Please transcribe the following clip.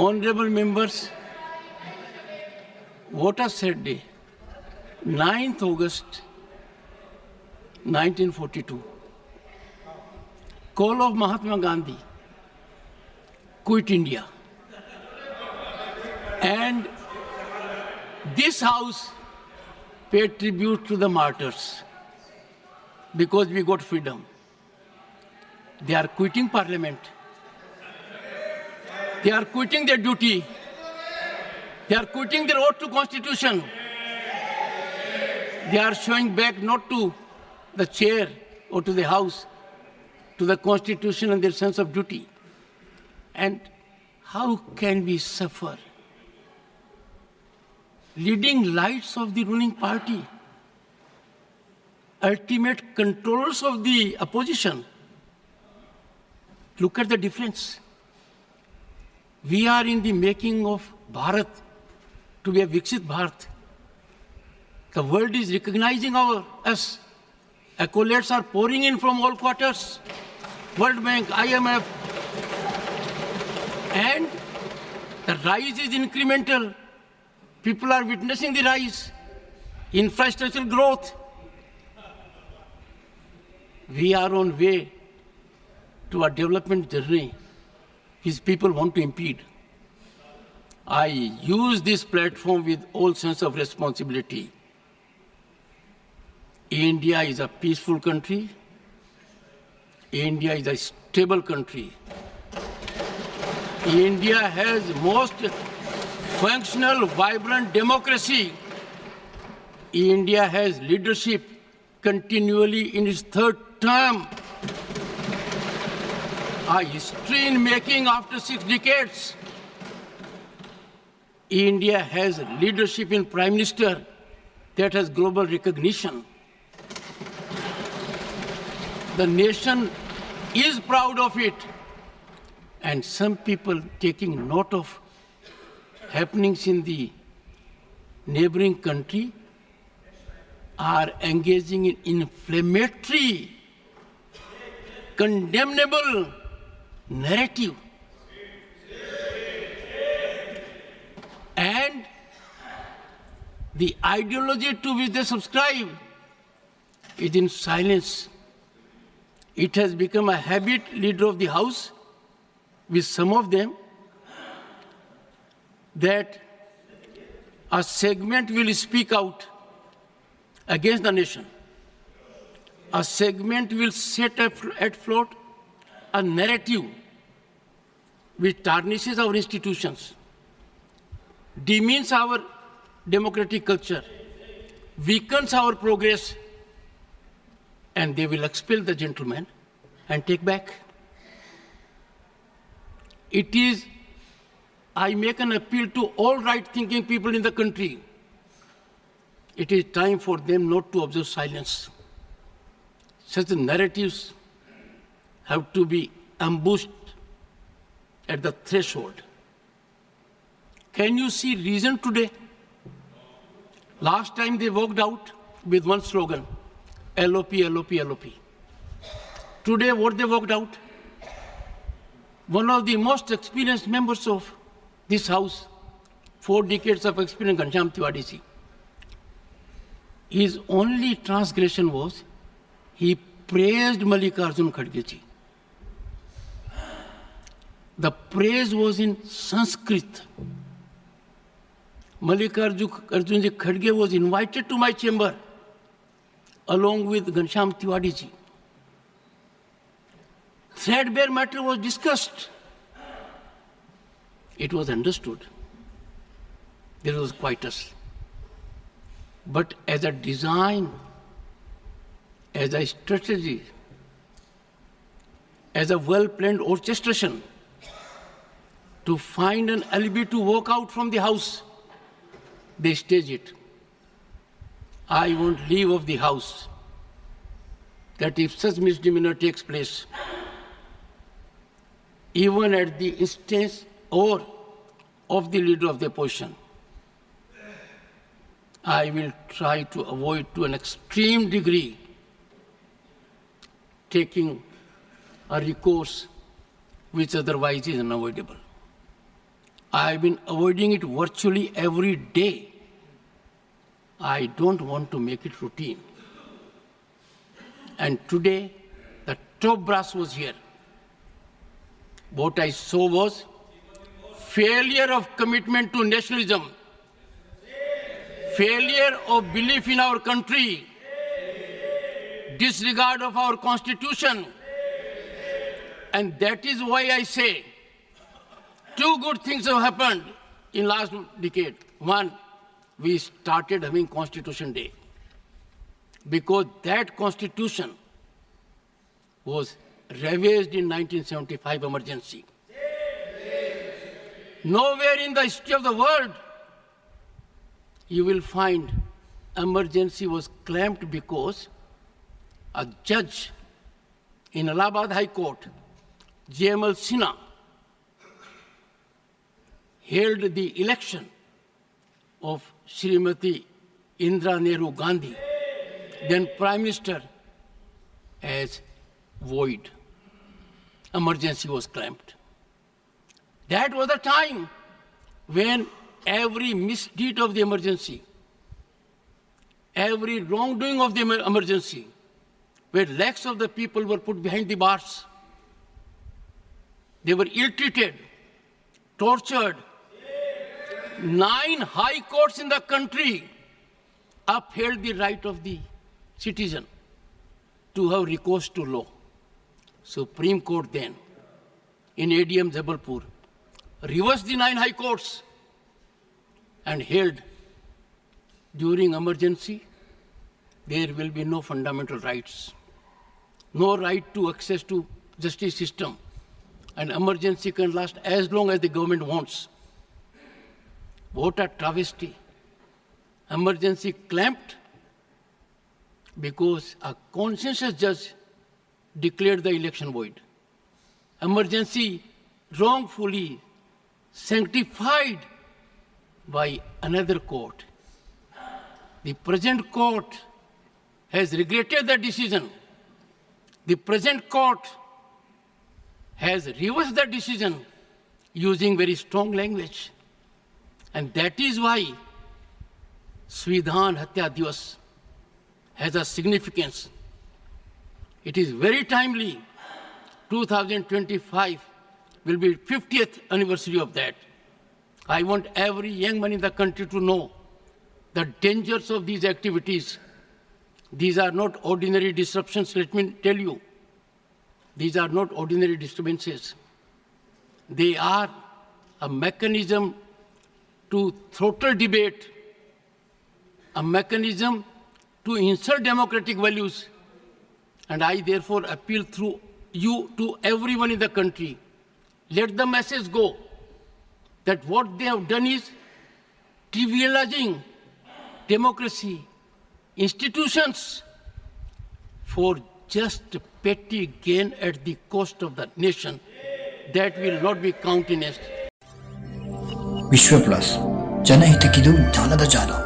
Honorable members, Voters' Saturday, 9th August 1942. Call of Mahatma Gandhi, quit India. And this house paid tribute to the martyrs because we got freedom. They are quitting parliament. They are quitting their duty. They are quitting their oath to constitution. They are showing back not to the chair or to the house, to the constitution and their sense of duty. And how can we suffer? Leading lights of the ruling party, ultimate controllers of the opposition. Look at the difference. We are in the making of Bharat to be a Viksit Bharat. The world is recognizing us. Accolades are pouring in from all quarters. World Bank, IMF. And the rise is incremental. People are witnessing the rise. Infrastructural growth. We are on way to a development journey which people want to impede. I use this platform with all sense of responsibility. India is a peaceful country. India is a stable country. India has most functional, vibrant democracy. India has leadership continually in its third term. A history in making after 6 decades. India has leadership in Prime Minister that has global recognition. The nation is proud of it. And some people taking note of happenings in the neighboring country are engaging in inflammatory, condemnable narrative. And the ideology to which they subscribe is in silence. It has become a habit, leader of the house, with some of them, that a segment will speak out against the nation. A segment will set at float a narrative which tarnishes our institutions, demeans our democratic culture, weakens our progress, and they will expel the gentleman and take back. I make an appeal to all right-thinking people in the country. It is time for them not to observe silence. Such narratives have to be ambushed at the threshold. Can you see reason today? Last time they walked out with one slogan, LOP, LOP, LOP. Today what they walked out? One of the most experienced members of this house, 4 decades of experience, Ghanshyam Tiwari ji. His only transgression was he praised Mallikarjun Kharge ji. The praise was in Sanskrit. Mallikarjun ji Kharge was invited to my chamber along with Ghanshyam Tiwari ji. Threadbare matter was discussed. It was understood. There was quietus. But as a design, as a strategy, as a well-planned orchestration, to find an alibi to walk out from the house, they stage it. I won't leave of the house. That if such misdemeanor takes place, even at the instance or of the leader of the opposition, I will try to avoid to an extreme degree taking a recourse which otherwise is unavoidable. I've been avoiding it virtually every day. I don't want to make it routine. And today, the top brass was here. What I saw was failure of commitment to nationalism, failure of belief in our country, disregard of our constitution. And that is why I say two good things have happened in last decade. One, we started having Constitution Day because that constitution was ravaged in 1975 emergency. Nowhere in the history of the world you will find emergency was claimed because a judge in Allahabad High Court, J.M.L. Sinha, held the election of Srimati Indira Nehru Gandhi, then Prime Minister, as void. Emergency was claimed. That was the time when every misdeed of the emergency, every wrongdoing of the emergency, where lakhs of the people were put behind the bars. They were ill-treated, tortured. 9 high courts in the country upheld the right of the citizen to have recourse to law. Supreme Court then, in ADM Jabalpur, reversed the 9 high courts and held during emergency, there will be no fundamental rights, no right to access to justice system. An emergency can last as long as the government wants. What a travesty. Emergency clamped because a conscientious judge declared the election void. Emergency wrongfully sanctified by another court. The present court has regretted the decision. The present court has reversed the decision using very strong language. And that is why Svidhan Hatya Divas has a significance. It is very timely. 2025 will be 50th anniversary of that. I want every young man in the country to know the dangers of these activities. These are not ordinary disruptions, let me tell you. These are not ordinary disturbances. They are a mechanism to throttle debate, a mechanism to insult democratic values. And I therefore appeal through you to everyone in the country. Let the message go that what they have done is trivializing democracy, institutions for just petty gain at the cost of the nation. That will not be countenanced. ವಿಶ್ವ plus ಜನಹಿತಕ್ಕಿದು ಜ್ಞಾನದ ಜಾಲ.